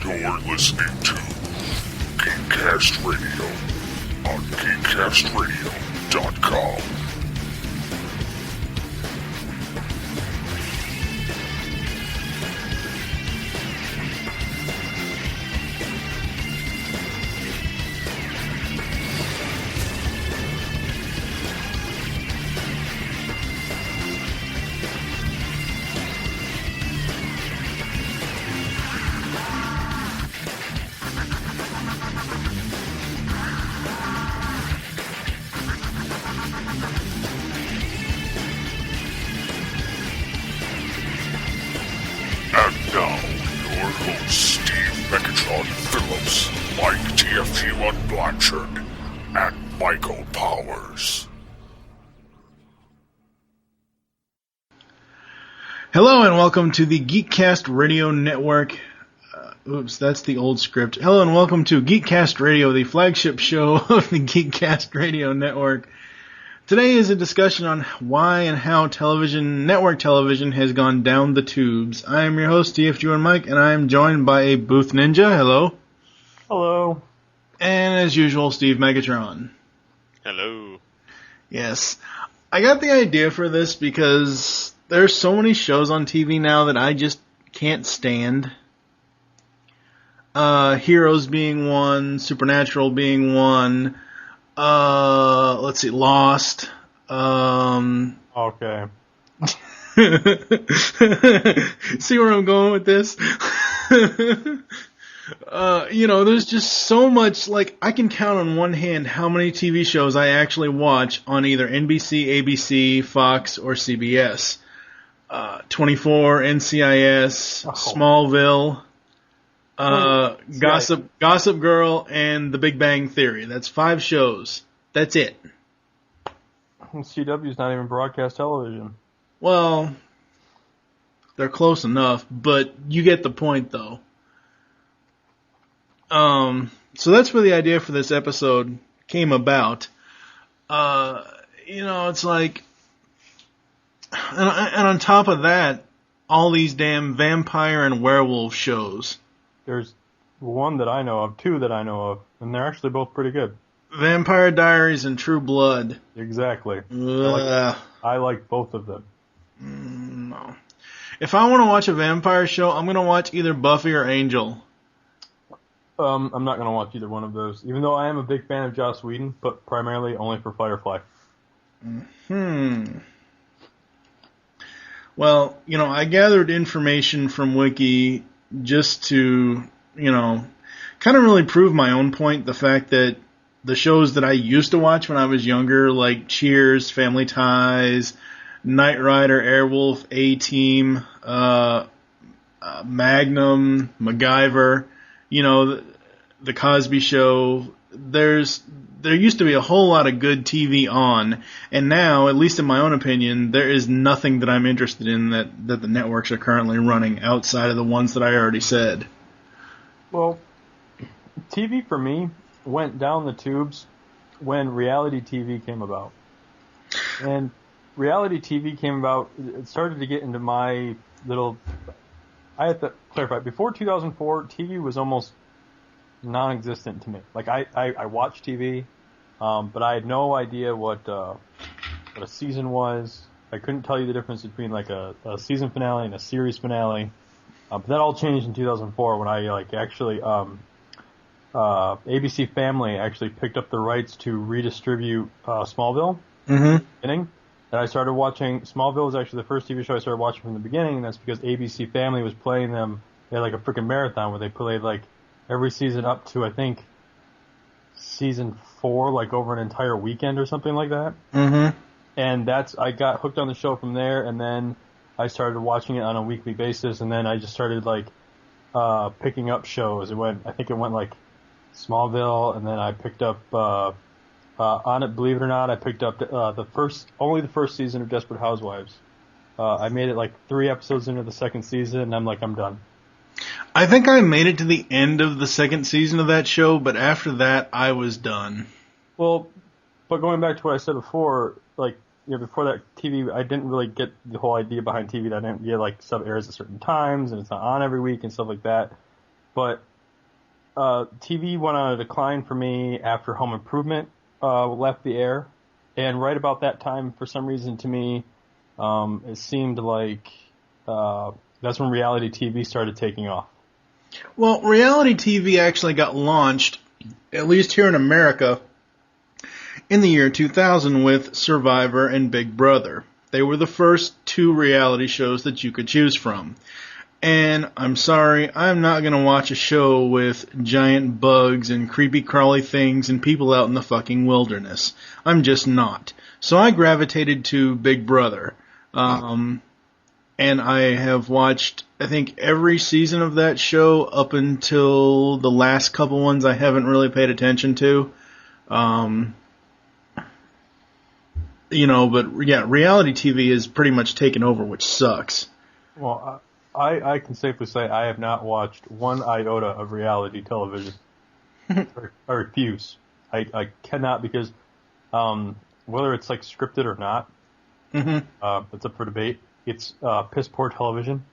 You're listening to Geekcast Radio on geekcastradio.com. And Michael Powers. Hello and welcome to the Geekcast Radio Network. Oops, that's the old script. Hello and welcome to Geekcast Radio, the flagship show of the Geekcast Radio Network. Today is a discussion on why and how network television has gone down the tubes. I am your host, TFG and Mike, and I am joined by a booth ninja. Hello. Hello. And as usual, Steve Megatron. Hello. Yes. I got the idea for this because there's so many shows on TV now that I just can't stand. Heroes being one, Supernatural being one, let's see, Lost. Okay. See where I'm going with this? There's just so much, I can count on one hand how many TV shows I actually watch on either NBC, ABC, Fox, or CBS. 24, NCIS, Smallville, Gossip Girl, and The Big Bang Theory. That's 5 shows. That's it. CW's not even broadcast television. Well, they're close enough, but you get the point, though. So that's where the idea for this episode came about. It's like, and on top of that, all these damn vampire and werewolf shows. There's one that I know of, 2 that I know of, and they're actually both pretty good. Vampire Diaries and True Blood. Exactly. I like both of them. No. If I want to watch a vampire show, I'm going to watch either Buffy or Angel. I'm not going to watch either one of those, even though I am a big fan of Joss Whedon, but primarily only for Firefly. Well, I gathered information from Wiki just to, kind of really prove my own point, the fact that the shows that I used to watch when I was younger, like Cheers, Family Ties, Knight Rider, Airwolf, A-Team, Magnum, MacGyver, the Cosby Show, there used to be a whole lot of good TV on, and now, at least in my own opinion, there is nothing that I'm interested in that the networks are currently running outside of the ones that I already said. Well, TV for me went down the tubes when reality TV came about. And reality TV came about, it started to get into my little, I have to clarify, before 2004, TV was almost non-existent to me. I watched TV, but I had no idea what a season was. I couldn't tell you the difference between a season finale and a series finale. But that all changed in 2004 when I actually ABC Family actually picked up the rights to redistribute Smallville. Mm-hmm. And I started watching. Smallville was actually the first TV show I started watching from the beginning, and that's because ABC Family was playing them. They had a freaking marathon where they played every season up to, I think, season 4, over an entire weekend or something like that. Mm-hmm. And I got hooked on the show from there, and then I started watching it on a weekly basis, and then I just started, picking up shows. I think it went Smallville, and then I picked up, on it, believe it or not, I picked up only the first season of Desperate Housewives. I made it 3 episodes into the second season, and I'm done. I think I made it to the end of the second season of that show, but after that, I was done. Well, but going back to what I said before, before that TV, I didn't really get the whole idea behind TV. That I didn't get stuff airs at certain times, and it's not on every week and stuff like that. But TV went on a decline for me after Home Improvement left the air, and right about that time, for some reason, to me, it seemed like that's when reality TV started taking off. Well, reality TV actually got launched, at least here in America, in the year 2000 with Survivor and Big Brother. They were the first two reality shows that you could choose from. And I'm sorry, I'm not going to watch a show with giant bugs and creepy crawly things and people out in the fucking wilderness. I'm just not. So I gravitated to Big Brother. And I have watched, I think, every season of that show up until the last couple ones I haven't really paid attention to. But yeah, reality TV has pretty much taken over, which sucks. Well, I can safely say I have not watched one iota of reality television. I refuse. I cannot, because whether it's like scripted or not, it's up for debate. It's piss poor television.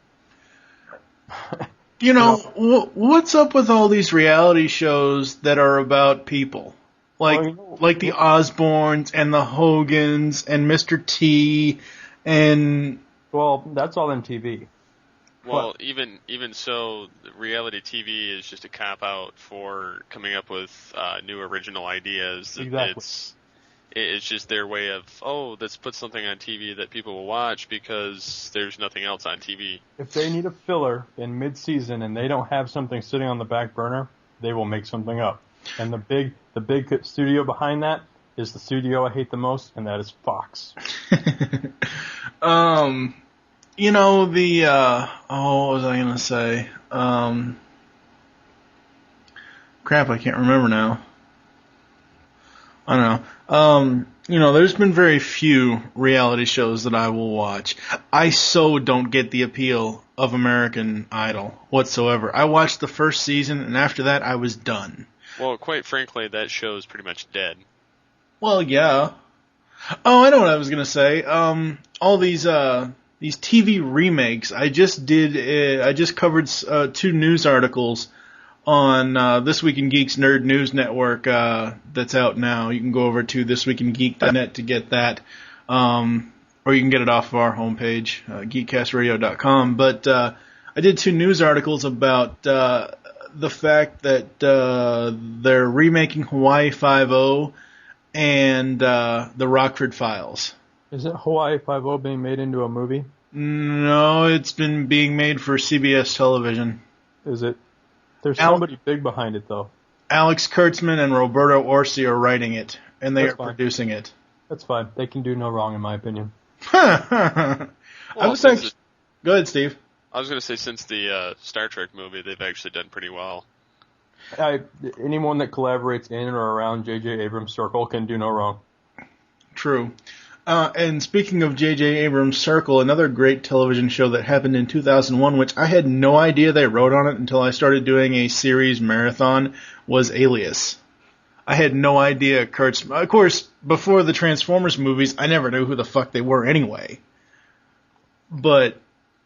What's up with all these reality shows that are about people? Like the Osbournes and the Hogans and Mr. T and... Well, that's all MTV. Well, even so, reality TV is just a cop-out for coming up with new original ideas. Exactly. It's just their way of, let's put something on TV that people will watch because there's nothing else on TV. If they need a filler in mid-season and they don't have something sitting on the back burner, they will make something up. And the big studio behind that is the studio I hate the most, and that is Fox. What was I going to say? Crap, I can't remember now. I don't know. There's been very few reality shows that I will watch. I so don't get the appeal of American Idol whatsoever. I watched the first season, and after that, I was done. Well, quite frankly, that show is pretty much dead. Well, yeah. Oh, I know what I was going to say. All these TV remakes. I just covered 2 news articles on This Week in Geek's Nerd News Network that's out now. You can go over to thisweekingeek.net to get that, or you can get it off of our homepage, geekcastradio.com. But I did 2 news articles about the fact that they're remaking Hawaii Five-0 and the Rockford Files. Isn't Hawaii Five-0 being made into a movie? No, it's been being made for CBS television. Is it? There's somebody big behind it, though. Alex Kurtzman and Roberto Orsi are writing it, and they are producing it. That's fine. They can do no wrong, in my opinion. Well, Go ahead, Steve. I was going to say, since the Star Trek movie, they've actually done pretty well. Anyone that collaborates in or around J.J. Abrams' circle can do no wrong. True. And speaking of J.J. Abrams' Circle, another great television show that happened in 2001, which I had no idea they wrote on it until I started doing a series marathon, was Alias. I had no idea Kurtz... Of course, before the Transformers movies, I never knew who the fuck they were anyway. But,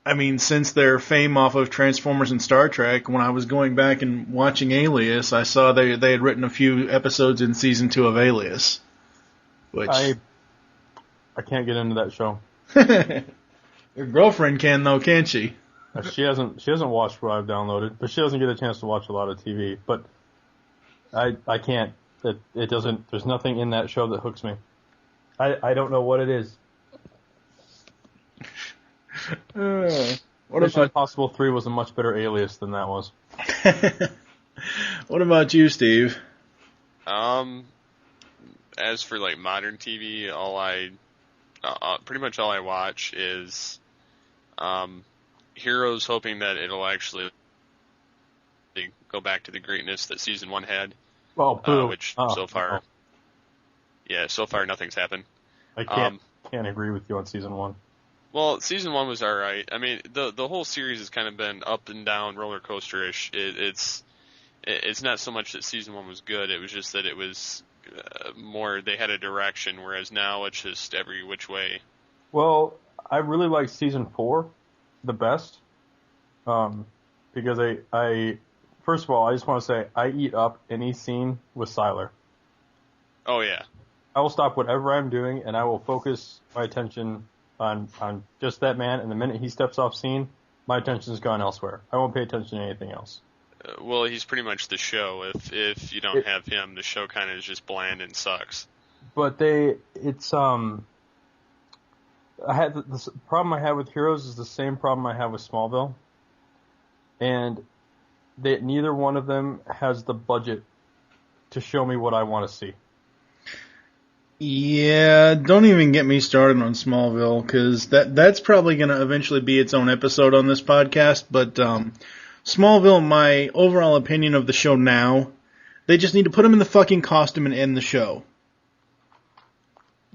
I mean, since their fame off of Transformers and Star Trek, when I was going back and watching Alias, I saw they had written a few episodes in Season 2 of Alias. Which... I can't get into that show. Your girlfriend can, though, can't she? She hasn't watched what I've downloaded, but she doesn't get a chance to watch a lot of TV. But I can't. It doesn't. There's nothing in that show that hooks me. I don't know what it is. Mission Impossible 3 was a much better Alias than that was. What about you, Steve? As for like modern TV, pretty much all I watch is Heroes, hoping that it'll actually go back to the greatness that season 1 had. Oh, boo. So far nothing's happened. I can't agree with you on season 1. Well, season 1 was alright. I mean, the whole series has kind of been up and down, roller coaster-ish. It's not so much that season 1 was good, it was just that it was more, they had a direction, whereas now it's just every which way. Well, I really like season 4 the best, because I first of all, I just want to say I eat up any scene with Siler. Oh yeah. I will stop whatever I'm doing and I will focus my attention on just that man. And the minute he steps off scene, my attention is gone elsewhere. I won't pay attention to anything else. Well, he's pretty much the show. If you don't have him, the show kind of is just bland and sucks. But I had the problem I had with Heroes is the same problem I have with Smallville, and neither one of them has the budget to show me what I want to see. Yeah, don't even get me started on Smallville, because that's probably going to eventually be its own episode on this podcast, but Smallville, my overall opinion of the show now, they just need to put him in the fucking costume and end the show.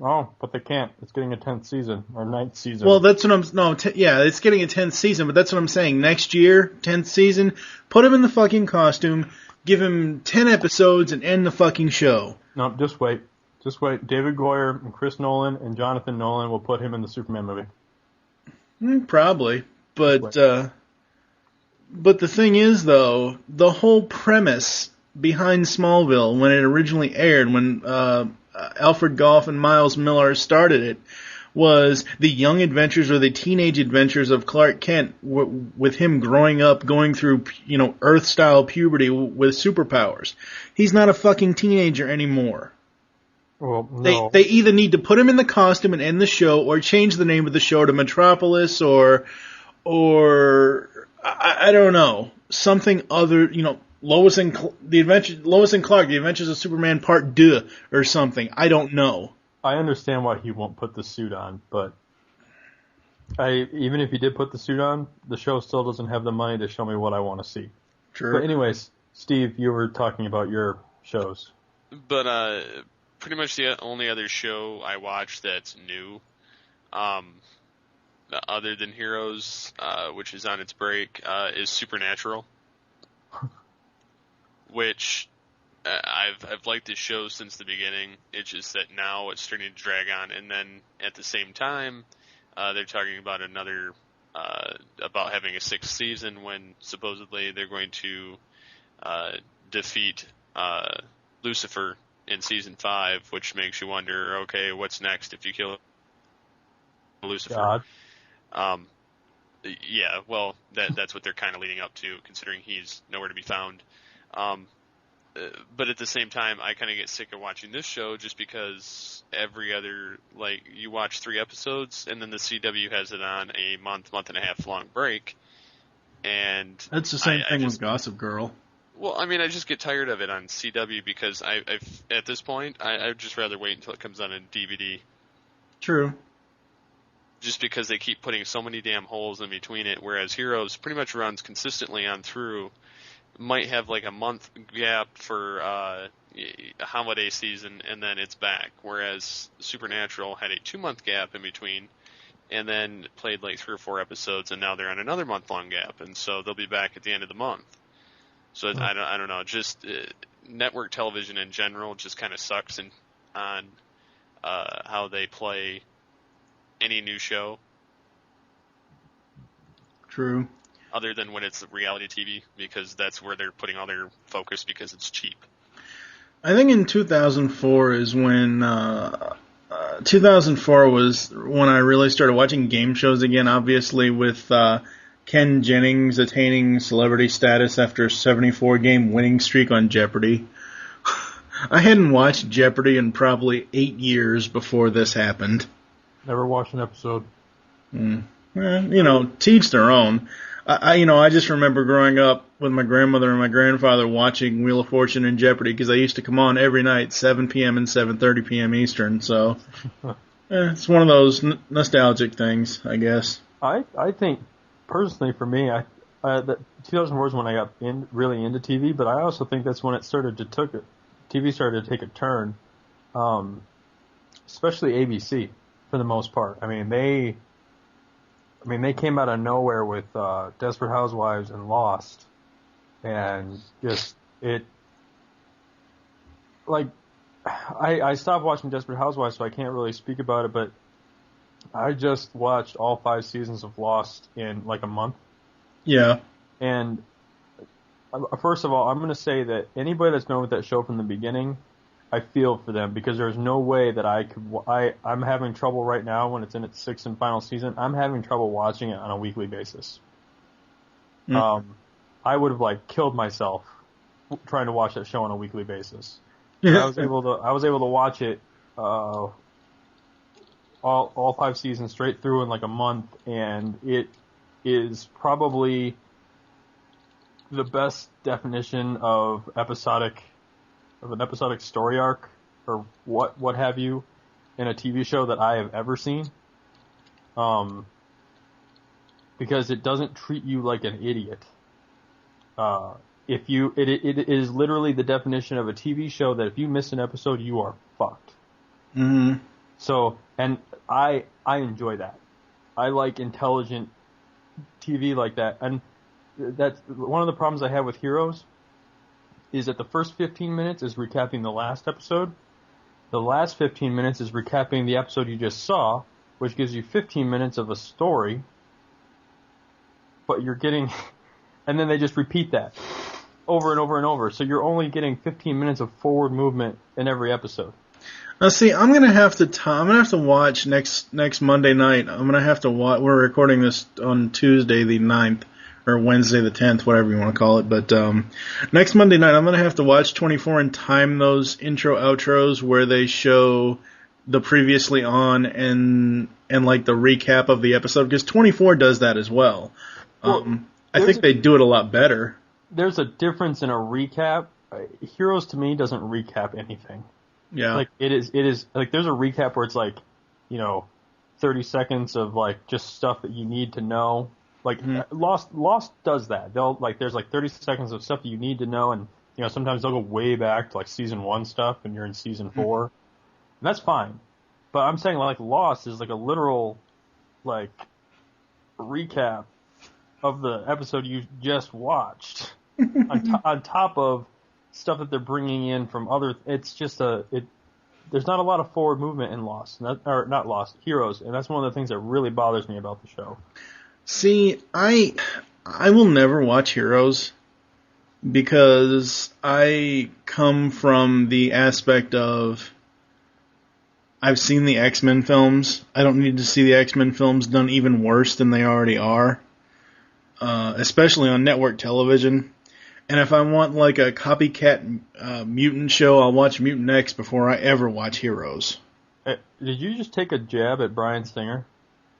Oh, but they can't. It's getting a 10th season, or 9th season. Well, that's what it's getting a 10th season, but that's what I'm saying. Next year, 10th season, put him in the fucking costume, give him 10 episodes, and end the fucking show. No, just wait. Just wait. David Goyer and Chris Nolan and Jonathan Nolan will put him in the Superman movie. Probably. But the thing is, though, the whole premise behind Smallville, when it originally aired, when Alfred Gough and Miles Miller started it, was the young adventures or the teenage adventures of Clark Kent with him growing up, going through, Earth-style puberty with superpowers. He's not a fucking teenager anymore. Well, no. They either need to put him in the costume and end the show, or change the name of the show to Metropolis, or I don't know, something other, Lois and Clark, The Adventures of Superman Part 2, or something. I don't know. I understand why he won't put the suit on, but even if he did put the suit on, the show still doesn't have the money to show me what I want to see. True. But anyways, Steve, you were talking about your shows. But pretty much the only other show I watch that's new, other than Heroes, which is on its break, is Supernatural. Which I've liked this show since the beginning. It's just that now it's starting to drag on, and then at the same time, they're talking about about having a 6th season when supposedly they're going to defeat Lucifer in season 5, which makes you wonder, okay, what's next if you kill Lucifer? God. Yeah, well, that's what they're kind of leading up to, considering he's nowhere to be found. But at the same time, I kind of get sick of watching this show just because every other, you watch 3 episodes, and then the CW has it on a month and a half long break. And that's the same thing with Gossip Girl. Well, I mean, I just get tired of it on CW because at this point, I'd just rather wait until it comes on a DVD. True. Just because they keep putting so many damn holes in between it, whereas Heroes pretty much runs consistently on through. Might have a month gap for a holiday season, and then it's back. Whereas Supernatural had a 2-month gap in between, and then played 3 or 4 episodes, and now they're on another month-long gap, and so they'll be back at the end of the month. So I don't know. Just network television in general just kind of sucks on how they play any new show. True. Other than when it's reality TV, because that's where they're putting all their focus because it's cheap. I think in 2004 is when 2004 was when I really started watching game shows again, obviously with Ken Jennings attaining celebrity status after a 74-game winning streak on Jeopardy. I hadn't watched Jeopardy in probably 8 years before this happened. Never watched an episode. Well, teach their own. I just remember growing up with my grandmother and my grandfather watching Wheel of Fortune and Jeopardy because they used to come on every night, 7 p.m. and 7:30 p.m. Eastern. So it's one of those nostalgic things, I guess. I think, personally, for me, 2004 is when I got really into TV, but I also think that's when TV started to take a turn, especially ABC for the most part. I mean, they came out of nowhere with Desperate Housewives and Lost, and just I stopped watching Desperate Housewives, so I can't really speak about it, but I just watched all 5 seasons of Lost in a month. Yeah. And first of all, I'm going to say that anybody that's known with that show from the beginning, I feel for them because there's no way that I'm having trouble right now when it's in its sixth and final season. I'm having trouble watching it on a weekly basis. I would have killed myself trying to watch that show on a weekly basis. I was able to watch it all 5 seasons straight through in a month, and it is probably the best definition of an episodic story arc or what have you in a TV show that I have ever seen. Because it doesn't treat you like an idiot. It is literally the definition of a TV show that if you miss an episode, you are fucked. Mm-hmm. So, and I enjoy that. I like intelligent TV like that. And that's one of the problems I have with Heroes is that the first 15 minutes is recapping the last episode. The last 15 minutes is recapping the episode you just saw, which gives you 15 minutes of a story. But you're getting, and then they just repeat that over and over and over. So you're only getting 15 minutes of forward movement in every episode. Now, see, I'm gonna have to watch next Monday night. I'm gonna have to watch. We're recording this on Tuesday the 9th or Wednesday the 10th, whatever you want to call it. But next Monday night, I'm gonna have to watch 24 and time those intro outros where they show the previously on and the recap of the episode, because 24 does that as well. I think they do it a lot better. There's a difference in a recap. Heroes to me doesn't recap anything. Yeah. It is there's a recap where it's 30 seconds of just stuff that you need to know. Lost does that. There's 30 seconds of stuff that you need to know, and sometimes they'll go way back to season 1 stuff and you're in season 4. And that's fine. But I'm saying Lost is a literal recap of the episode you just watched on top of stuff that they're bringing in from other. It's just there's not a lot of forward movement in Lost, or not Lost, Heroes, and that's one of the things that really bothers me about the show. See, I will never watch Heroes because I come from the aspect of I've seen the X-Men films. I don't need to see the X-Men films done even worse than they already are. Especially on network television. And if I want a copycat mutant show, I'll watch Mutant X before I ever watch Heroes. Did you just take a jab at Bryan Singer?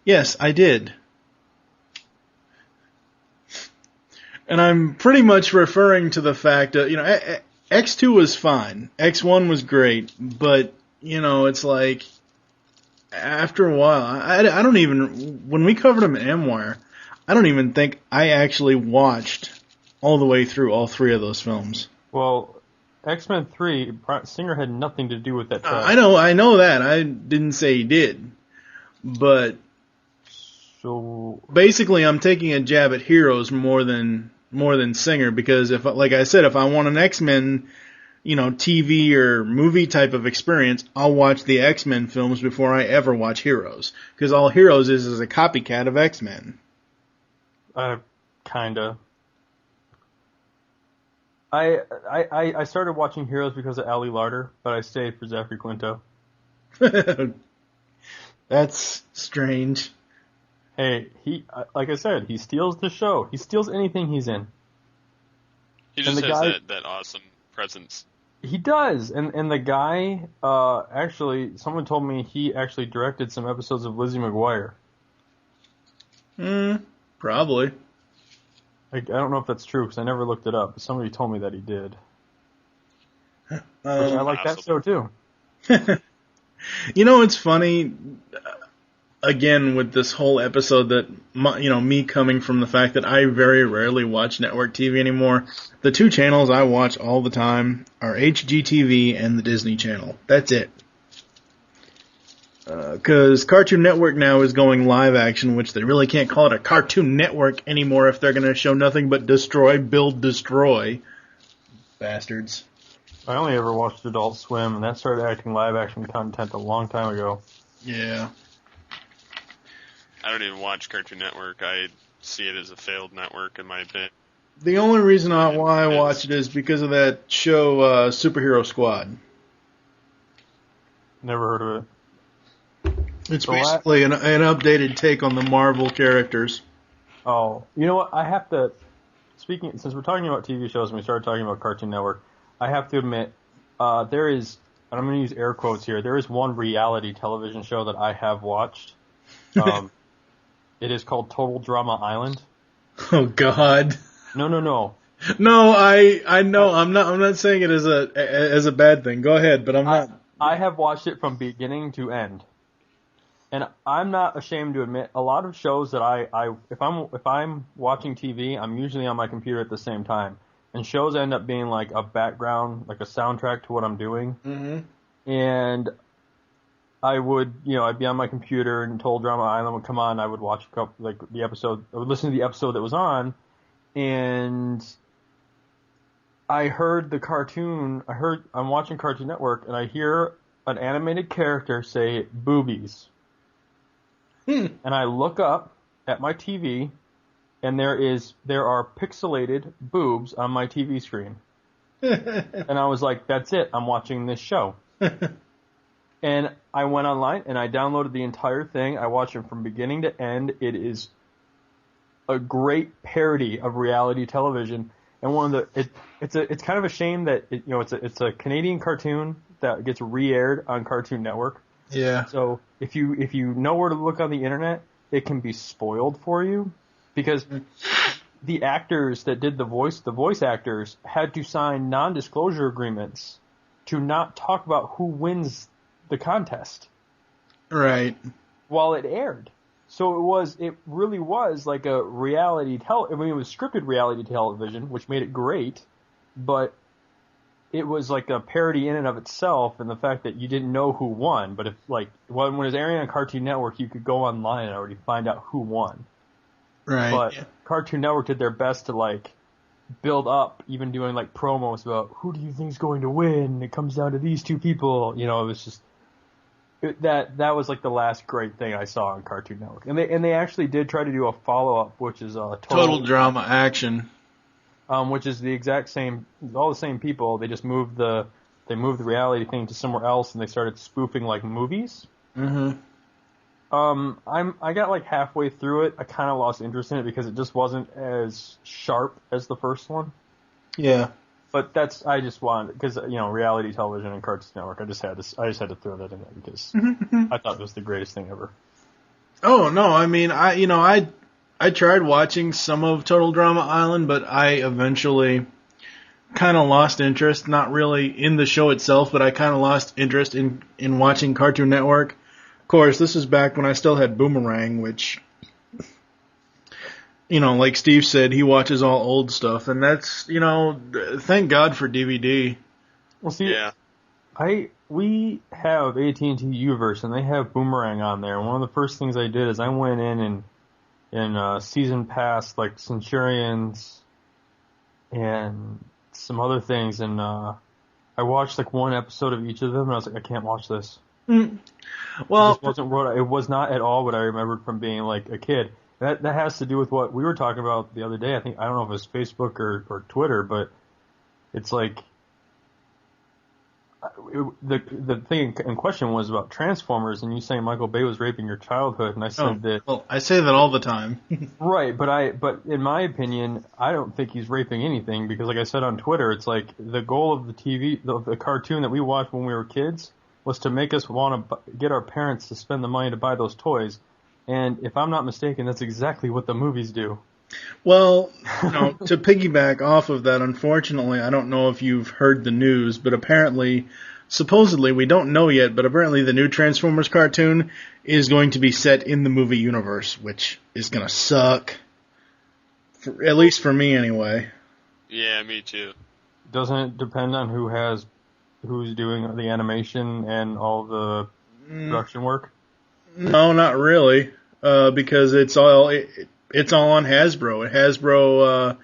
Yes, I did. And I'm pretty much referring to the fact that, X2 was fine. X1 was great. But, it's after a while, I don't even, when we covered him in M-Wire, I don't even think I actually watched all the way through all 3 of those films. Well, X-Men 3, Singer had nothing to do with that. I know that. I didn't say he did. But so basically I'm taking a jab at Heroes more than Singer, because if, like I said, if I want an X-Men, TV or movie type of experience, I'll watch the X-Men films before I ever watch Heroes. Because all Heroes is a copycat of X-Men. Kinda. I started watching Heroes because of Ali Larter, but I stayed for Zachary Quinto. That's strange. Hey, he, like I said, he steals the show. He steals anything he's in. He just has that awesome presence. He does, and the guy, actually, someone told me he actually directed some episodes of Lizzie McGuire. Probably. I don't know if that's true because I never looked it up, but somebody told me that he did. Which I like that show too. It's funny, again, with this whole episode that, me coming from the fact that I very rarely watch network TV anymore. The 2 channels I watch all the time are HGTV and the Disney Channel. That's it. Because Cartoon Network now is going live action, which they really can't call it a Cartoon Network anymore if they're going to show nothing but destroy, build, destroy. Bastards. I only ever watched Adult Swim, and that started acting live action content a long time ago. Yeah. I don't even watch Cartoon Network. I see it as a failed network, in my opinion. The only reason why I watch it is because of that show, Superhero Squad. Never heard of it. It's basically an updated take on the Marvel characters. Oh, you know what? I have to. Since we're talking about TV shows and we started talking about Cartoon Network, I have to admit, there is, and I'm going to use air quotes here, there is one reality television show that I have watched. It is called Total Drama Island. Oh God. No. No, I know. I'm not saying it as a bad thing. Go ahead, but I'm not. I have watched it from beginning to end. And I'm not ashamed to admit, a lot of shows that if I'm watching TV, I'm usually on my computer at the same time. And shows end up being like a background, like a soundtrack to what I'm doing. Mm-hmm. And I'd be on my computer and Total Drama Island would come on. I would watch I would listen to the episode that was on. And I heard the cartoon, I'm watching Cartoon Network and I hear an animated character say boobies. And I look up at my TV, and there are pixelated boobs on my TV screen. And I was like, that's it, I'm watching this show. And I went online, and I downloaded the entire thing. I watched it from beginning to end. It is a great parody of reality television. And it's kind of a shame that, it's a Canadian cartoon that gets re-aired on Cartoon Network. Yeah. So if you know where to look on the internet, it can be spoiled for you because the actors that did the voice actors had to sign non-disclosure agreements to not talk about who wins the contest. Right. While it aired. So it really was like a reality it was scripted reality television, which made it great, but it was like a parody in and of itself, and the fact that you didn't know who won. But when it was airing on Cartoon Network, you could go online and already find out who won. Right. But yeah. Cartoon Network did their best to build up, even doing promos about who do you think's going to win. It comes down to these two people. It was just that was the last great thing I saw on Cartoon Network. And they actually did try to do a follow up, which is Total Drama Action. Which is the exact same, all the same people. They just moved the reality thing to somewhere else, and they started spoofing movies. Mm-hmm. I got halfway through it. I kind of lost interest in it because it just wasn't as sharp as the first one. Yeah. But I just wanted, because reality television and Cartoon Network. I just had to throw that in there because I thought it was the greatest thing ever. Oh no! I mean, I tried watching some of Total Drama Island, but I eventually kind of lost interest, not really in the show itself, but I kind of lost interest in watching Cartoon Network. Of course, this is back when I still had Boomerang, which, like Steve said, he watches all old stuff, and that's, thank God for DVD. Well, see, yeah. We have AT&T Uverse, and they have Boomerang on there, and one of the first things I did is I went in season pass, Centurions and some other things, and I watched one episode of each of them, and I was like, I can't watch this. Well, it was not at all what I remembered from being a kid. That has to do with what we were talking about the other day. I don't know if it was Facebook or Twitter, but it's the thing in question was about Transformers, and you saying Michael Bay was raping your childhood, and I said that. Well, I say that all the time. Right, but in my opinion, I don't think he's raping anything because, like I said on Twitter, it's the goal of the cartoon that we watched when we were kids was to make us want to get our parents to spend the money to buy those toys, and if I'm not mistaken, that's exactly what the movies do. Well, to piggyback off of that, unfortunately, I don't know if you've heard the news, but supposedly, we don't know yet, but apparently the new Transformers cartoon is going to be set in the movie universe, which is going to suck. At least for me, anyway. Yeah, me too. Doesn't it depend on who's doing the animation and all the production work? No, not really, because it's all on Hasbro.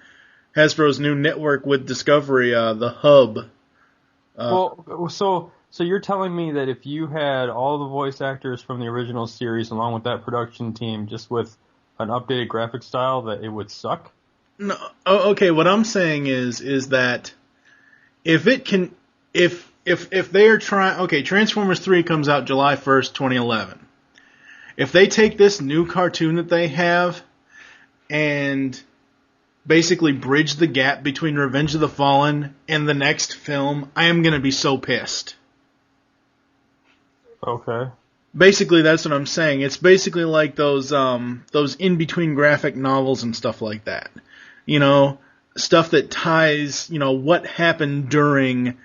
Hasbro's new network with Discovery, the Hub. So you're telling me that if you had all the voice actors from the original series along with that production team, just with an updated graphic style, that it would suck? No, okay. What I'm saying is that if it can, if they are trying, okay, Transformers 3 comes out July 1st, 2011. If they take this new cartoon that they have and basically bridge the gap between Revenge of the Fallen and the next film, I am gonna be so pissed. Okay. Basically, that's what I'm saying. It's basically like those in-between graphic novels and stuff like that. You know, stuff that ties, you know, what happened during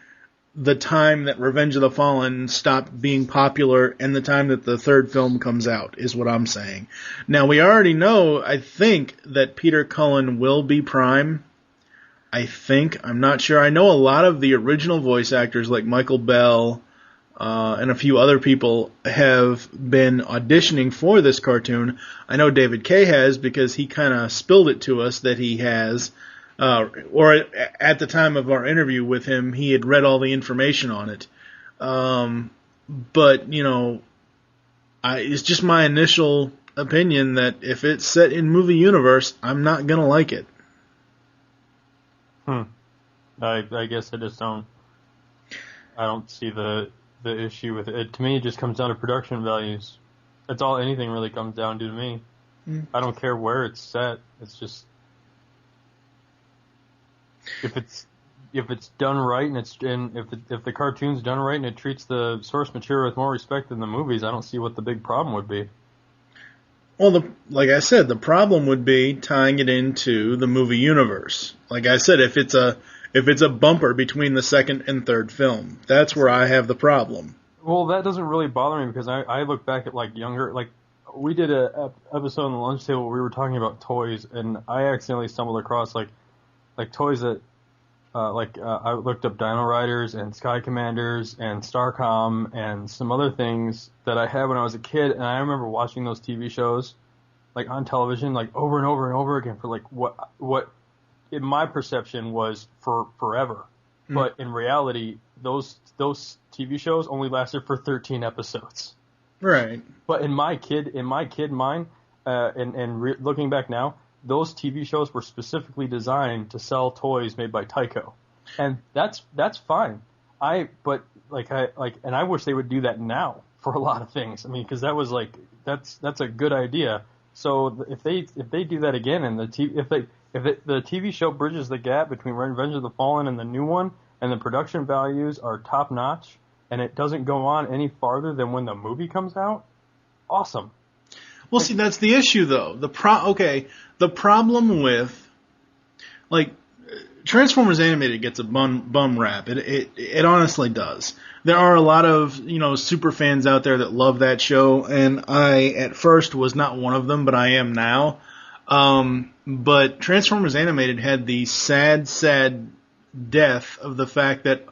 the time that Revenge of the Fallen stopped being popular and the time that the third film comes out, is what I'm saying. Now, we already know, I think, that Peter Cullen will be Prime. I think. I'm not sure. I know a lot of the original voice actors, like Michael Bell, and a few other people have been auditioning for this cartoon. I know David Kay has, because he kind of spilled it to us that he has, or at the time of our interview with him, he had read all the information on it. But, you know, it's just my initial opinion that if it's set in movie universe, I'm not going to like it. I guess I don't see the issue with it. To me, it just comes down to production values. That's all anything really comes down to me. I don't care where it's set. It's just if it's done right and if the cartoon's done right and it treats the source material with more respect than the movies, I don't see what the big problem would be. Well, like I said, the problem would be tying it into the movie universe. Like I said, if it's a bumper between the second and third film, that's where I have the problem. Well, that doesn't really bother me because I look back at we did a episode on the lunch table where we were talking about toys, and I accidentally stumbled across like toys that I looked up Dino Riders and Sky Commanders and Starcom and some other things that I had when I was a kid, and I remember watching those TV shows like on television like over and over and over again for like what in my perception was for forever. But in reality, those TV shows only lasted for 13 episodes. Right. But in my kid mind, looking back now, those TV shows were specifically designed to sell toys made by Tyco, and that's fine. And I wish they would do that now for a lot of things. I mean, because that was that's a good idea. So if they do that again, and the TV show bridges the gap between Revenge of the Fallen and the new one, and the production values are top notch, and it doesn't go on any farther than when the movie comes out, awesome. Well, see, that's the issue, though. The problem with, like, Transformers Animated gets a bum rap. It honestly does. There are a lot of, you know, super fans out there that love that show, and I, at first, was not one of them, but I am now. But Transformers Animated had the sad death of the fact that,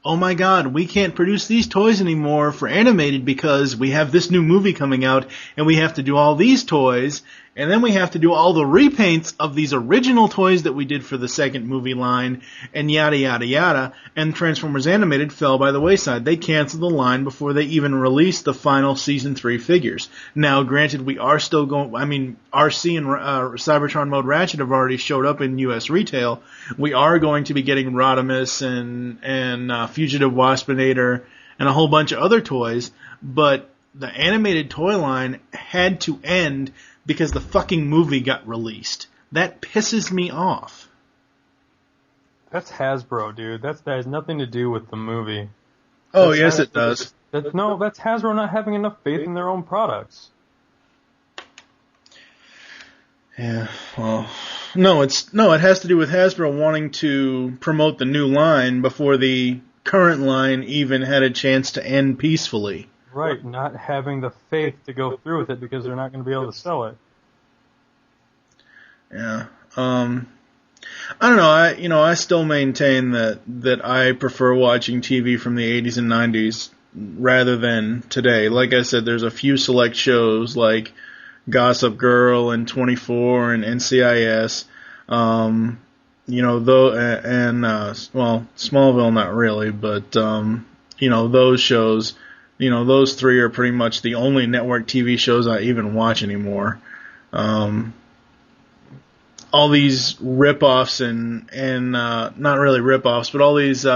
oh my God, we can't produce these toys anymore for animated because we have this new movie coming out and we have to do all these toys, and then we have to do all the repaints of these original toys that we did for the second movie line, and yada yada yada, and Transformers Animated fell by the wayside. They canceled the line before they even released the final Season 3 figures. Now, granted, we are still going, I mean, RC and Cybertron Mode Ratchet have already showed up in US retail. We are going to be getting Rodimus and Fugitive Waspinator and a whole bunch of other toys, but the animated toy line had to end because the fucking movie got released. That pisses me off. That's Hasbro, dude. That has nothing to do with the movie. Oh, yes, it does. That's Hasbro not having enough faith in their own products. Yeah, well, no, it has to do with Hasbro wanting to promote the new line before the current line even had a chance to end peacefully. Right, not having the faith to go through with it because they're not going to be able to sell it. Yeah. I don't know. I still maintain that I prefer watching TV from the 80s and 90s rather than today. Like I said, there's a few select shows like Gossip Girl and 24 and NCIS. Smallville not really, but those shows. Those three are pretty much the only network TV shows I even watch anymore. all these rip-offs and not really rip-offs, but all these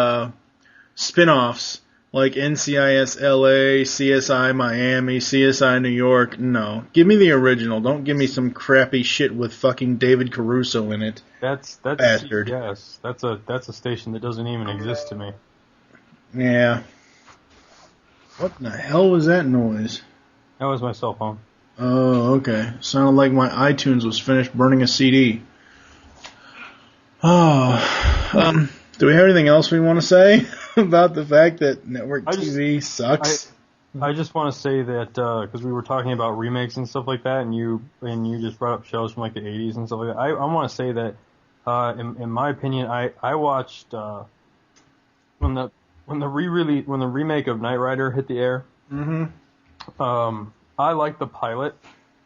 spin-offs like NCIS LA, CSI Miami, CSI New York. No, give me the original. Don't give me some crappy shit with fucking David Caruso in it. That's Bastard. Yes, that's a station that doesn't even exist to me. Yeah. What the hell was that noise? That was my cell phone. Oh, okay. Sounded like my iTunes was finished burning a CD. Oh, do we have anything else we want to say about the fact that network TV sucks? I just want to say that because we were talking about remakes and stuff like that, and you just brought up shows from like the 80s and stuff like that. I want to say that in my opinion, I watched when the remake of Knight Rider hit the air. Mm-hmm. I liked the pilot.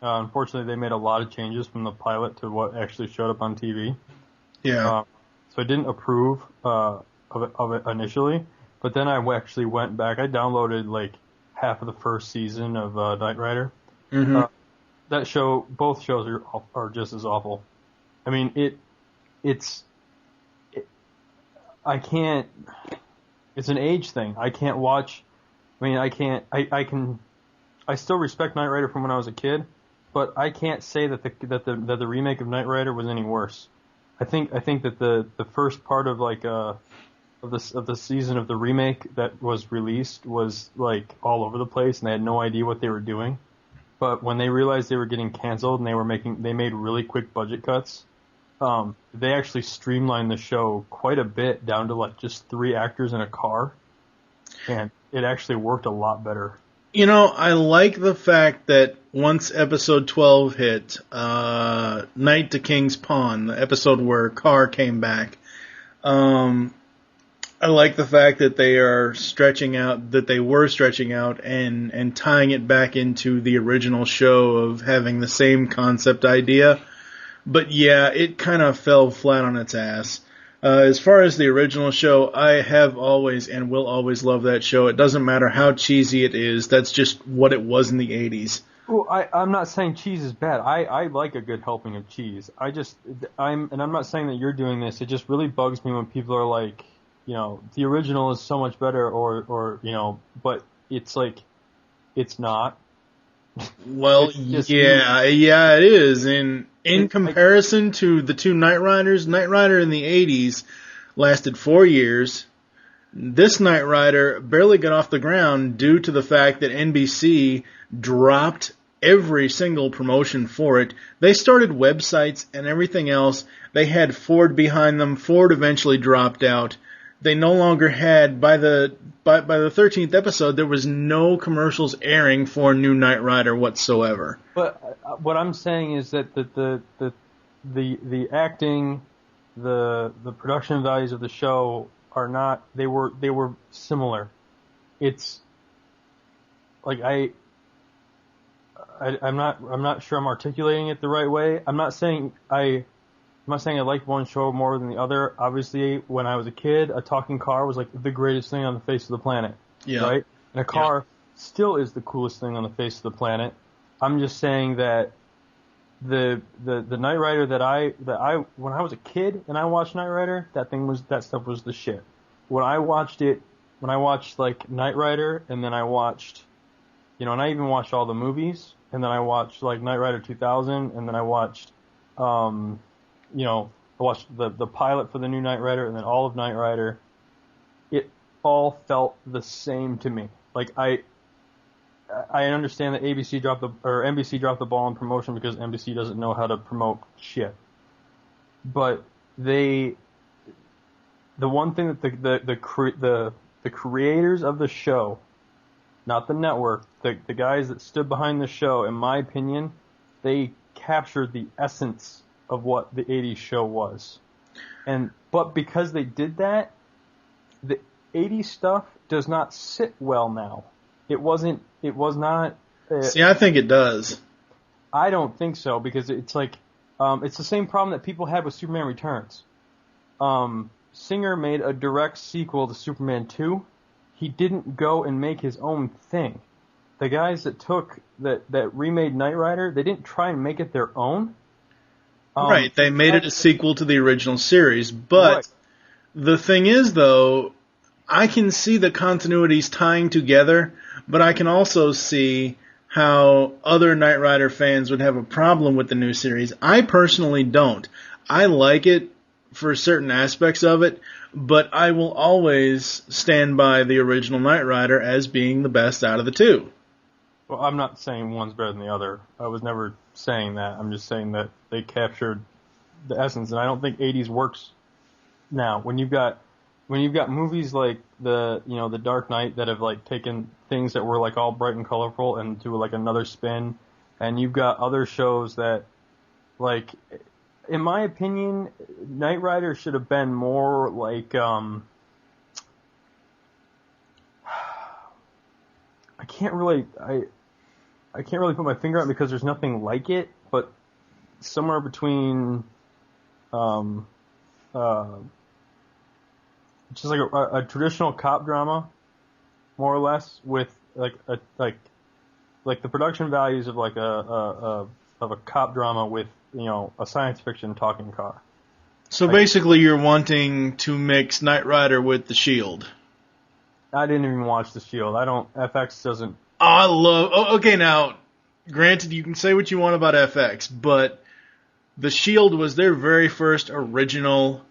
Unfortunately, they made a lot of changes from the pilot to what actually showed up on TV. Yeah. So I didn't approve of it initially, but then I actually went back. I downloaded like half of the first season of Knight Rider. Mm-hmm. That show, both shows are just as awful. I mean, I can't. It's an age thing. I can't watch. I mean, I can't. I still respect Knight Rider from when I was a kid, but I can't say that the remake of Knight Rider was any worse. I think that the first part of like of the season of the remake that was released was like all over the place, and they had no idea what they were doing. But when they realized they were getting canceled and they made really quick budget cuts, they actually streamlined the show quite a bit down to like just 3 actors in a car, and it actually worked a lot better. You know, I like the fact that once episode 12 hit, Night to King's Pawn, the episode where Carr came back, I like the fact that they were stretching out and tying it back into the original show of having the same concept idea. But yeah, it kind of fell flat on its ass. As far as the original show, I have always and will always love that show. It doesn't matter how cheesy it is. That's just what it was in the 80s. Well, I'm not saying cheese is bad. I like a good helping of cheese. I'm not saying that you're doing this. It just really bugs me when people are like, you know, the original is so much better or you know, but it's like, it's not. Well, yeah, it is. In comparison to the two Knight Riders, Knight Rider in the 80s lasted 4 years. This Knight Rider barely got off the ground due to the fact that NBC dropped every single promotion for it. They started websites and everything else. They had Ford behind them. Ford eventually dropped out. They no longer had, by the 13th episode, there was no commercials airing for new Knight Rider whatsoever. But what I'm saying is that the acting, the production values of the show are not. They were similar. It's like I'm not sure I'm articulating it the right way. I'm not saying I liked one show more than the other. Obviously, when I was a kid, a talking car was like the greatest thing on the face of the planet. Yeah. Right? And a car still is the coolest thing on the face of the planet. I'm just saying that the Knight Rider that I when I was a kid and I watched Knight Rider, that stuff was the shit. When I watched like Knight Rider, and then I watched, you know, and I even watched all the movies, and then I watched like Knight Rider 2000, and then I watched you know, I watched the pilot for the new Knight Rider and then all of Knight Rider. It all felt the same to me. Like I understand that NBC dropped the ball on promotion because NBC doesn't know how to promote shit. But the one thing that the creators of the show, not the network, the guys that stood behind the show, in my opinion, they captured the essence of what the 80s show was. But because they did that, the 80s stuff does not sit well now. It was not. See, I think it does. I don't think so, because it's like, it's the same problem that people had with Superman Returns. Singer made a direct sequel to Superman 2. He didn't go and make his own thing. The guys that remade Knight Rider, they didn't try and make it their own. Right, they made it a sequel to the original series, but Right. the thing is, though, I can see the continuities tying together, but I can also see how other Knight Rider fans would have a problem with the new series. I personally don't. I like it for certain aspects of it, but I will always stand by the original Knight Rider as being the best out of the two. Well, I'm not saying one's better than the other. I was never saying that. I'm just saying that they captured the essence, and I don't think 80s works now. When you've got movies like the Dark Knight that have like taken things that were like all bright and colorful and to like another spin, and you've got other shows that, like, in my opinion, Knight Rider should have been more like I can't really put my finger on it because there's nothing like it, but somewhere between just like a traditional cop drama, more or less, with like the production values of like a cop drama with a science fiction talking car. So basically, you're wanting to mix Knight Rider with The Shield. I didn't even watch The Shield. FX doesn't. Okay, now, granted, you can say what you want about FX, but The Shield was their very first original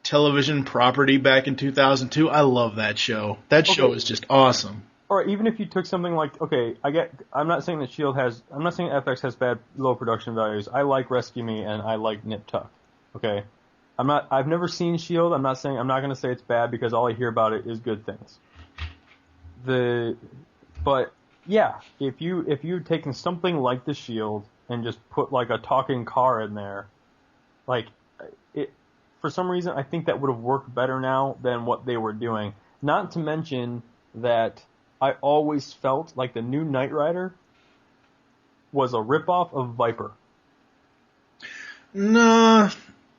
television property back in 2002. I love that show. That show is just awesome. Or even if you took something like, I'm not saying that I'm not saying FX has bad low production values. I like Rescue Me and I like Nip Tuck. Okay? I've never seen Shield. I'm not going to say it's bad because all I hear about it is good things. But yeah, if you'd taken something like The Shield and just put like a talking car in there, like it, for some reason I think that would have worked better now than what they were doing. Not to mention that I always felt like the new Knight Rider was a ripoff of Viper. No.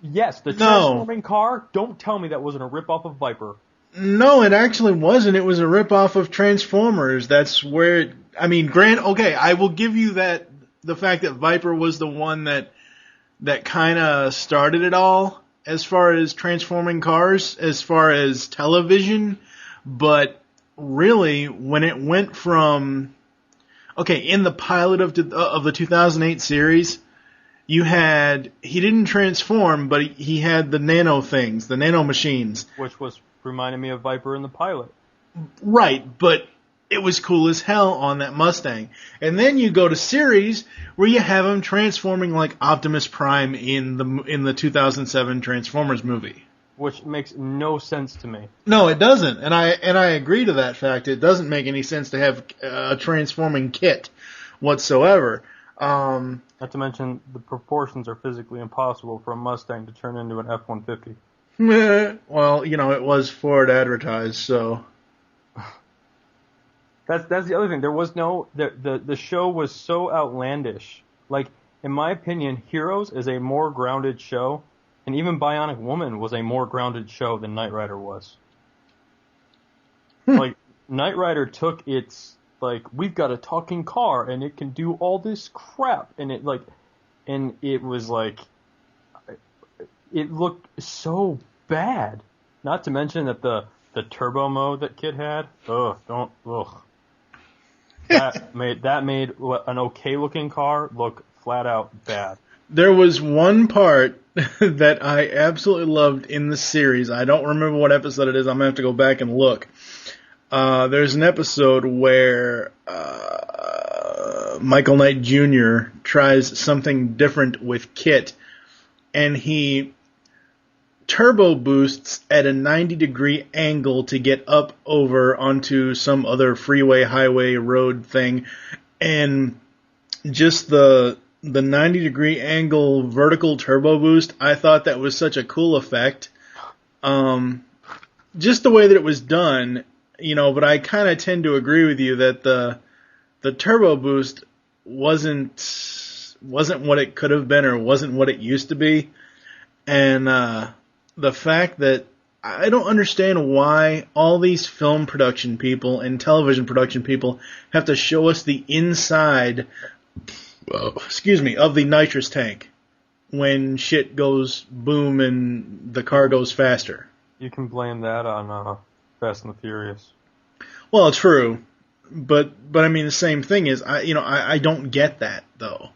Yes, the transforming car. Don't tell me that wasn't a ripoff of Viper. No, it actually wasn't. It was a ripoff of Transformers. That's where I will give you that, the fact that Viper was the one that kind of started it all as far as transforming cars, as far as television, but really when it went from in the pilot of the 2008 series, he didn't transform, but he had the nano things, the nano machines. Which reminded me of Viper in the pilot. Right, but it was cool as hell on that Mustang. And then you go to series where you have him transforming like Optimus Prime in the 2007 Transformers movie. Which makes no sense to me. No, it doesn't. And I agree to that fact. It doesn't make any sense to have a transforming kit whatsoever. Not to mention, the proportions are physically impossible for a Mustang to turn into an F-150. Well, it was Ford advertised, so. That's the other thing. There was the show was so outlandish. Like, in my opinion, Heroes is a more grounded show, and even Bionic Woman was a more grounded show than Knight Rider was. Like, Knight Rider took its, we've got a talking car, and it can do all this crap, and it was it looked so bad. Not to mention that the turbo mode that Kid had, that made an okay looking car look flat out bad. There was one part that I absolutely loved in the series. I don't remember what episode it is. I'm going to have to go back and look. There's an episode where Michael Knight Jr. tries something different with Kit, and he turbo boosts at a 90-degree angle to get up over onto some other freeway, highway, road thing, and just the 90-degree angle vertical turbo boost, I thought that was such a cool effect. Just the way that it was done, but I kind of tend to agree with you that the turbo boost wasn't what it could have been or wasn't what it used to be. And the fact that I don't understand why all these film production people and television production people have to show us the inside of the nitrous tank. when shit goes boom and the car goes faster. You can blame that on Fast and the Furious. Well, true, but I mean the same thing is I don't get that though.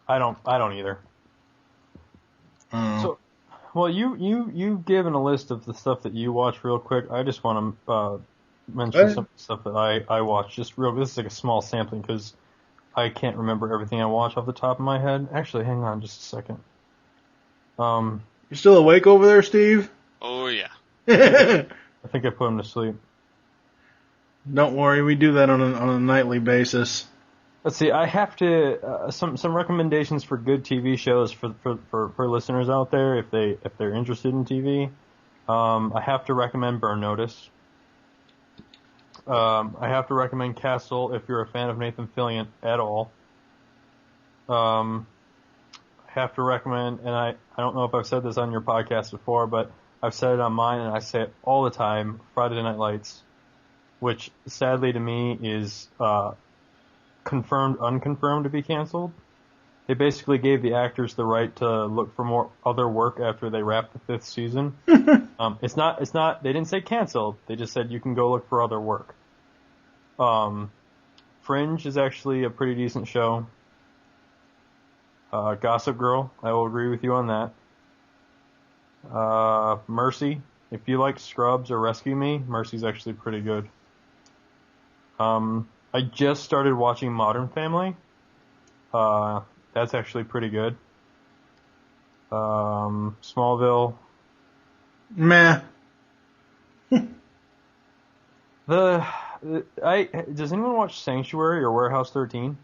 I don't either. Oh. So, well, you've given a list of the stuff that you watch real quick. I just want to mention some stuff that I watch. Just real. This is like a small sampling because I can't remember everything I watch off the top of my head. Actually, hang on just a second. You still awake over there, Steve? Oh yeah. I think I put him to sleep. Don't worry, we do that on a nightly basis. Let's see. I have to some recommendations for good TV shows for listeners out there if they're interested in TV. I have to recommend Burn Notice. I have to recommend Castle if you're a fan of Nathan Fillion at all. I have to recommend, and I don't know if I've said this on your podcast before, but I've said it on mine and I say it all the time, Friday Night Lights, which sadly to me is confirmed, unconfirmed to be canceled. They basically gave the actors the right to look for more other work after they wrapped the 5th season. It's not, they didn't say canceled, they just said you can go look for other work. Fringe is actually a pretty decent show. Gossip Girl, I will agree with you on that. Mercy, if you like Scrubs or Rescue Me, Mercy's actually pretty good. I just started watching Modern Family. That's actually pretty good. Smallville. Meh. Does anyone watch Sanctuary or Warehouse 13?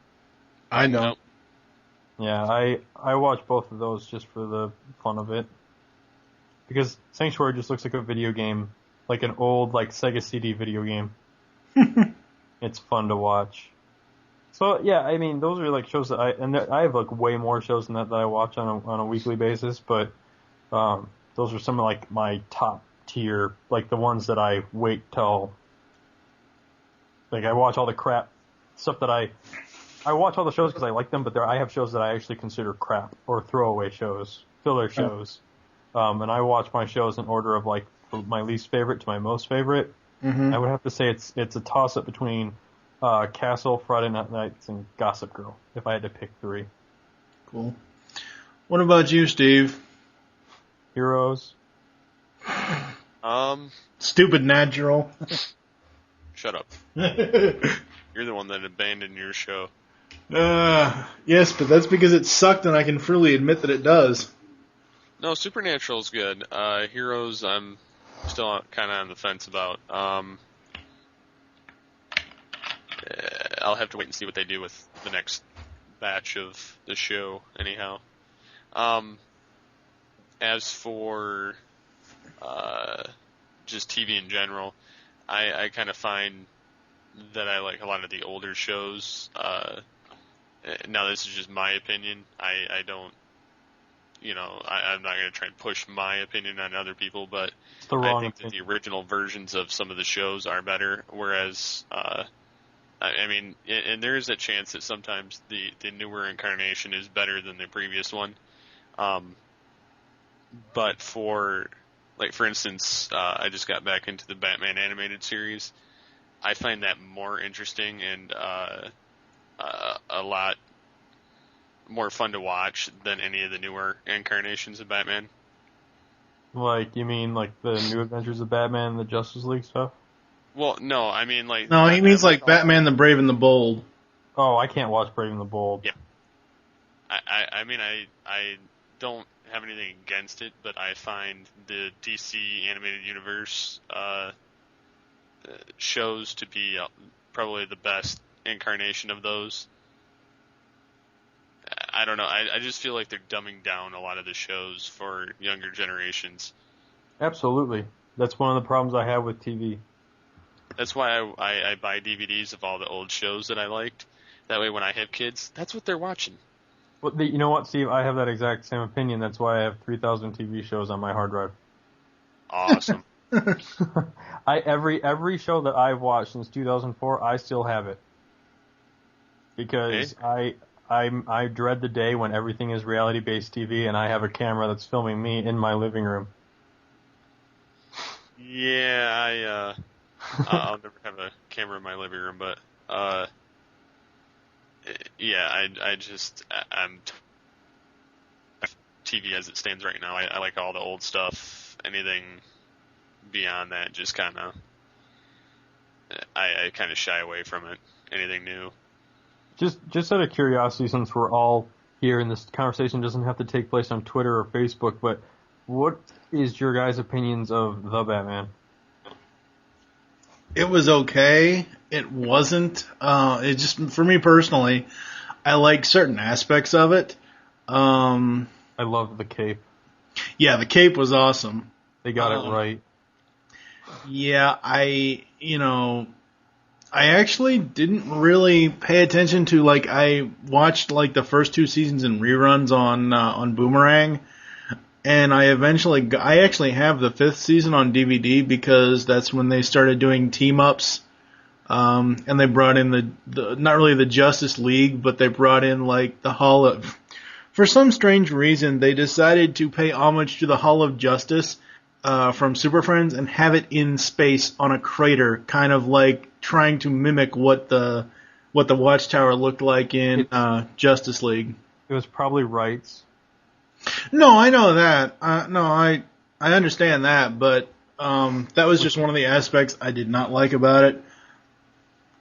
I know. Nope. Yeah, I watch both of those just for the fun of it. Because Sanctuary just looks like a video game, like an old Sega CD video game. It's fun to watch. So yeah, I mean those are shows that I have way more shows than that I watch on a weekly basis, but those are some of my top tier, the ones that I wait till I watch all the crap stuff that I watch all the shows because I like them, but I have shows that I actually consider crap or throwaway shows, filler shows. And I watch my shows in order of from my least favorite to my most favorite. Mm-hmm. I would have to say it's a toss up between Castle, Friday Night Lights, and Gossip Girl if I had to pick 3. Cool. What about you, Steve? Heroes. Stupid natural. Shut up. You're the one that abandoned your show. Yes, but that's because it sucked, and I can freely admit that it does. No, Supernatural's good. Heroes, I'm still kind of on the fence about. I'll have to wait and see what they do with the next batch of the show, anyhow. As for just TV in general, I kind of find that I like a lot of the older shows. Now, this is just my opinion. I don't, I'm not going to try and push my opinion on other people, but I think that the original versions of some of the shows are better, whereas, I mean, and there is a chance that sometimes the newer incarnation is better than the previous one. But for instance, I just got back into the Batman animated series. I find that more interesting and a lot more fun to watch than any of the newer incarnations of Batman. You mean the New Adventures of Batman and the Justice League stuff? Well, no, I mean No, he means Batman the Brave and the Bold. Oh, I can't watch Brave and the Bold. Yeah. I mean, I don't have anything against it, but I find the DC animated universe shows to be probably the best incarnation of those. I don't know. I just feel like they're dumbing down a lot of the shows for younger generations. Absolutely. That's one of the problems I have with TV. That's why I buy DVDs of all the old shows that I liked. That way when I have kids, that's what they're watching. Well, you know what, Steve? I have that exact same opinion. That's why I have 3,000 TV shows on my hard drive. Awesome. Every show that I've watched since 2004, I still have it. Because hey. I dread the day when everything is reality-based TV and I have a camera that's filming me in my living room. Yeah, I'll never have a camera in my living room, but yeah, I'm TV as it stands right now. I like all the old stuff. Anything beyond that, just kind of, I kind of shy away from it. Anything new. Just out of curiosity, since we're all here and this conversation doesn't have to take place on Twitter or Facebook, but what is your guys' opinions of The Batman? It was okay. It wasn't. It just, for me personally, I like certain aspects of it. I love the cape. Yeah, the cape was awesome. They got it right. Yeah, I actually didn't really pay attention to, like, I watched, like, the first 2 seasons in reruns on Boomerang, and I actually have the 5th season on DVD because that's when they started doing team-ups, and they brought in the not really the Justice League, but they brought in, like, the Hall of, for some strange reason, they decided to pay homage to the Hall of Justice from Super Friends and have it in space on a crater, kind of like trying to mimic what the Watchtower looked like in Justice League. It was probably rights. No, I know that. I understand that, but that was just one of the aspects I did not like about it.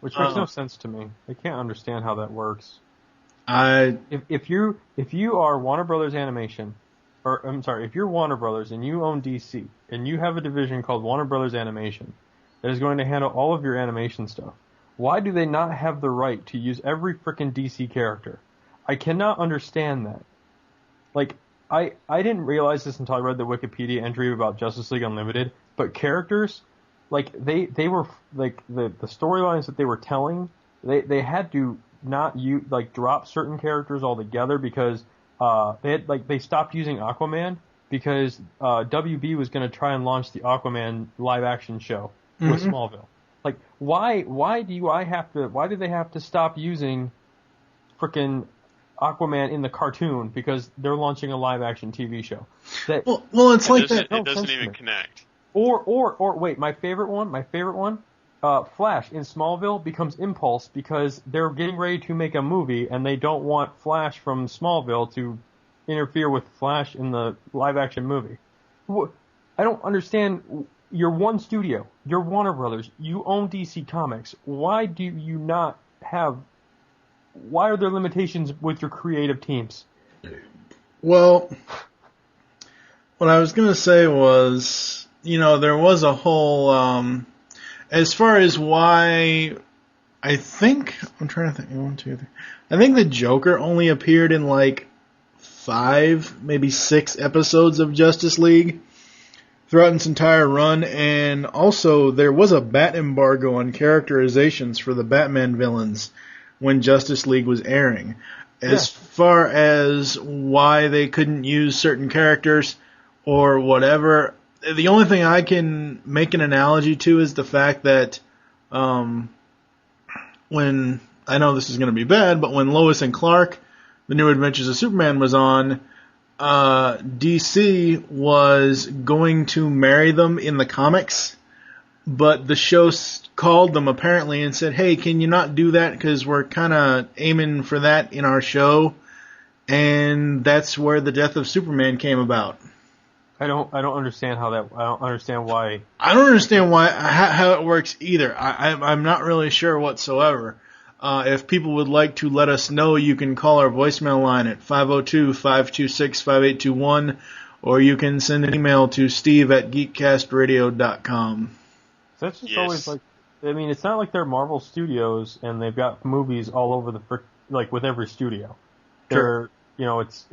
Which makes no sense to me. I can't understand how that works. If you are Warner Brothers Animation, or I'm sorry, if you're Warner Brothers and you own DC and you have a division called Warner Brothers Animation that is going to handle all of your animation stuff, why do they not have the right to use every frickin' DC character? I cannot understand that. Like, I didn't realize this until I read the Wikipedia entry about Justice League Unlimited, but characters, like, they were, like, the storylines that they were telling, they had to not drop certain characters altogether because they stopped using Aquaman because WB was going to try and launch the Aquaman live action show with Smallville. Like, why do they have to stop using frickin' Aquaman in the cartoon because they're launching a live action TV show? Well, it's like that. It doesn't even connect. Or wait, my favorite one, Flash in Smallville becomes Impulse because they're getting ready to make a movie and they don't want Flash from Smallville to interfere with Flash in the live-action movie. I don't understand. You're one studio. You're Warner Brothers. You own DC Comics. Why do you not have... Why are there limitations with your creative teams? Well, what I was going to say was, there was a whole... as far as why, I think the Joker only appeared in like 5, maybe 6 episodes of Justice League throughout its entire run, and also there was a bat embargo on characterizations for the Batman villains when Justice League was airing. As far as why they couldn't use certain characters or whatever, the only thing I can make an analogy to is the fact that when, I know this is going to be bad, but when Lois and Clark, The New Adventures of Superman was on, DC was going to marry them in the comics, but the show called them apparently and said, hey, can you not do that because we're kind of aiming for that in our show, and that's where the death of Superman came about. I don't understand how that. I don't understand why. I don't understand how it works either. I'm not really sure whatsoever. If people would like to let us know, you can call our voicemail line at 502-526-5821, or you can send an email to steve@geekcastradio.com. That's just always like. I mean, it's not like they're Marvel Studios and they've got movies all over like with every studio. Sure. It's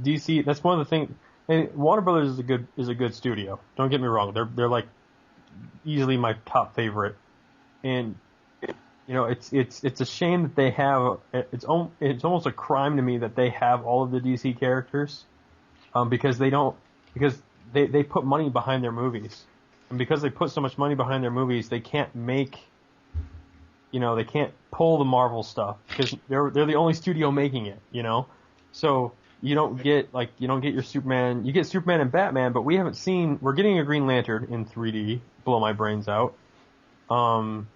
DC. That's one of the things. And Warner Brothers is a good studio. Don't get me wrong. They're like easily my top favorite. And it's a shame that they have. It's almost a crime to me that they have all of the DC characters, because they put money behind their movies, and because they put so much money behind their movies, they can't make they can't pull the Marvel stuff because they're the only studio making it, So you don't get your Superman. You get Superman and Batman, but we're getting a Green Lantern in 3D. Blow my brains out. And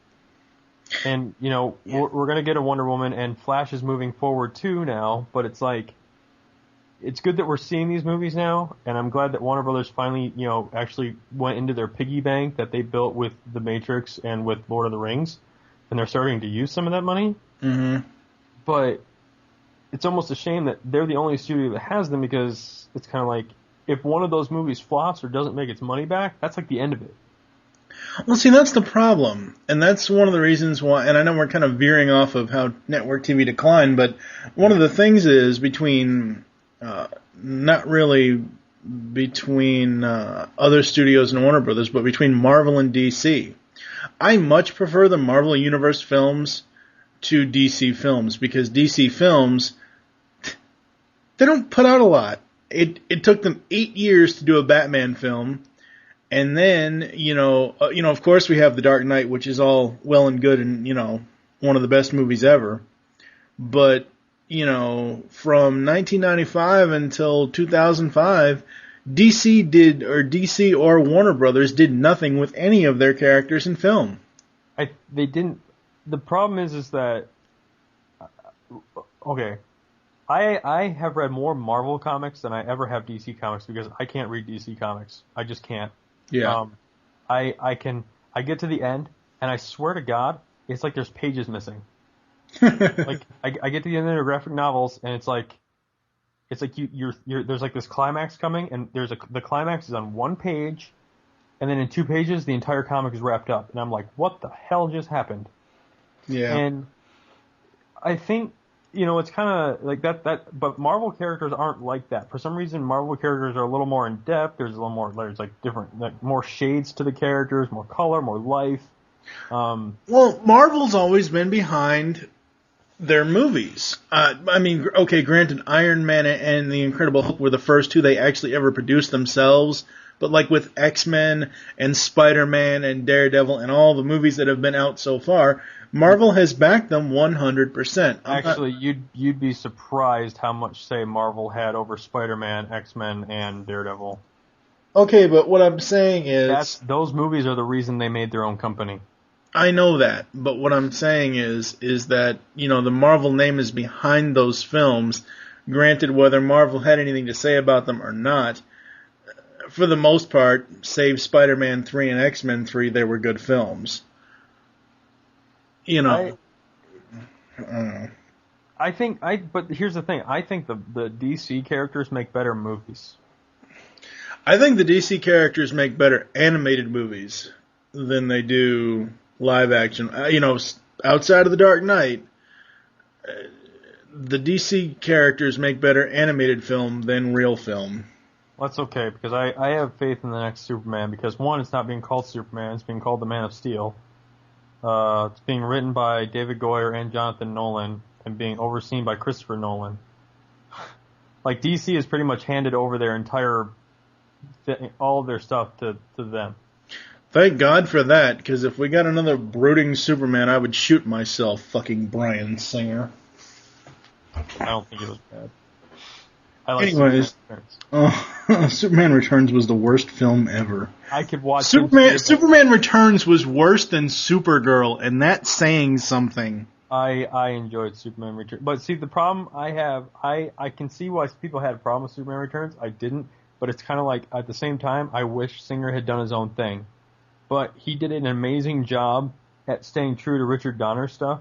we're gonna get a Wonder Woman, and Flash is moving forward too now. But it's like, it's good that we're seeing these movies now, and I'm glad that Warner Brothers finally, actually went into their piggy bank that they built with The Matrix and with Lord of the Rings, and they're starting to use some of that money. Mm-hmm. But it's almost a shame that they're the only studio that has them, because it's kind of like, if one of those movies flops or doesn't make its money back, that's like the end of it. Well, see, that's the problem, and that's one of the reasons why, and I know we're kind of veering off of how network TV declined, but one of the things is not really between other studios and Warner Brothers, but between Marvel and DC. I much prefer the Marvel Universe films to DC films, because DC films, they don't put out a lot. It took them 8 years to do a Batman film, and then, of course we have The Dark Knight, which is all well and good and, one of the best movies ever. But, from 1995 until 2005, DC or Warner Brothers did nothing with any of their characters in film. They didn't. The problem is that, okay, I have read more Marvel comics than I ever have DC comics, because I can't read DC comics. I just can't. Yeah. I get to the end, and I swear to God, it's like there's pages missing. Like, I get to the end of the graphic novels, and it's like you're there's like this climax coming, and the climax is on one page, and then in 2 pages the entire comic is wrapped up, and I'm like, what the hell just happened? Yeah. And I think, it's kind of like that, but Marvel characters aren't like that. For some reason, Marvel characters are a little more in depth. There's a little more, there's like different, like more shades to the characters, more color, more life. Well, Marvel's always been behind their movies. Okay, granted, Iron Man and The Incredible Hulk were the first two they actually ever produced themselves, but like with X-Men and Spider-Man and Daredevil and all the movies that have been out so far, Marvel has backed them 100%. Actually, you'd be surprised how much say Marvel had over Spider-Man, X-Men, and Daredevil. Okay, but what I'm saying is, those movies are the reason they made their own company. I know that, but what I'm saying is that, the Marvel name is behind those films. Granted, whether Marvel had anything to say about them or not, for the most part, save Spider-Man 3 and X-Men 3, they were good films. I don't know. But here's the thing. I think the DC characters make better movies. I think the DC characters make better animated movies than they do live action. Outside of The Dark Knight, the DC characters make better animated film than real film. Well, that's okay, because I have faith in the next Superman, because one, it's not being called Superman, it's being called The Man of Steel. It's being written by David Goyer and Jonathan Nolan, and being overseen by Christopher Nolan. Like, DC has pretty much handed over their all of their stuff to them. Thank God for that, because if we got another brooding Superman, I would shoot myself, fucking Bryan Singer. I don't think it was bad. Anyways, Superman Returns was the worst film ever. I could watch Superman Returns was worse than Supergirl, and that's saying something. I enjoyed Superman Returns, but see, the problem I have, I can see why people had a problem with Superman Returns. I didn't, but it's kind of like, at the same time, I wish Singer had done his own thing. But he did an amazing job at staying true to Richard Donner stuff.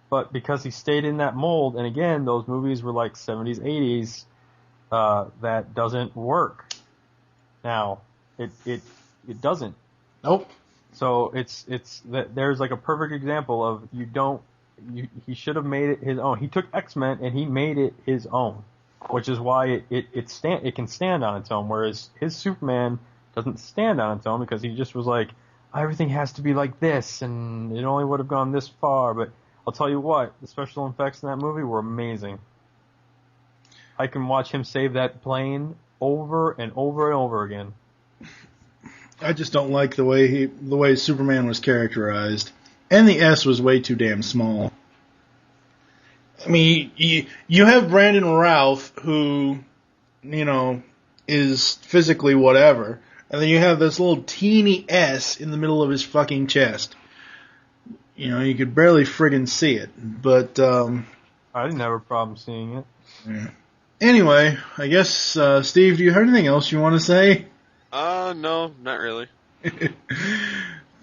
But because he stayed in that mold, and again, those movies were like 70s, 80s, that doesn't work. Now, it doesn't. Nope. So it's that there's like a perfect example of he should have made it his own. He took X-Men and he made it his own, which is why it can stand on its own, whereas his Superman doesn't stand on its own, because he just was like, everything has to be like this, and it only would have gone this far. But I'll tell you what, the special effects in that movie were amazing. I can watch him save that plane over and over and over again. I just don't like the way Superman was characterized. And the S was way too damn small. I mean, you have Brandon Routh, who, you know, is physically whatever, and then you have this little teeny S in the middle of his fucking chest. You know, you could barely friggin' see it, but, I didn't have a problem seeing it. yeah. Anyway, I guess, Steve, do you have anything else you want to say? No, not really.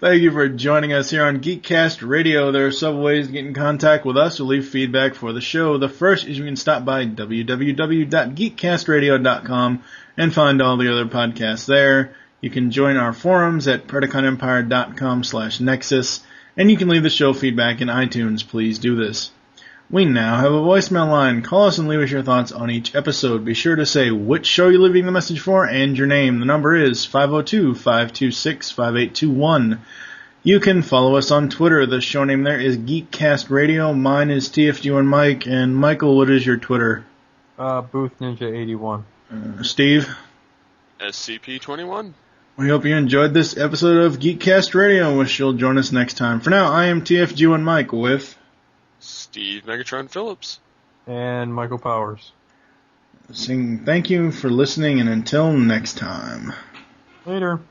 Thank you for joining us here on Geekcast Radio. There are several ways to get in contact with us or leave feedback for the show. The first is you can stop by www.geekcastradio.com and find all the other podcasts there. You can join our forums at PredaconEmpire.com/Nexus, and you can leave the show feedback in iTunes. Please do this. We now have a voicemail line. Call us and leave us your thoughts on each episode. Be sure to say which show you're leaving the message for and your name. The number is 502-526-5821. You can follow us on Twitter. The show name there is Geekcast Radio. Mine is TFG and Mike. And Michael, what is your Twitter? Booth Ninja 81. Steve? SCP-21. We hope you enjoyed this episode of Geekcast Radio and wish you'll join us next time. For now, I am TFG and Mike with Steve Megatron Phillips. And Michael Powers. saying thank you for listening and until next time. Later.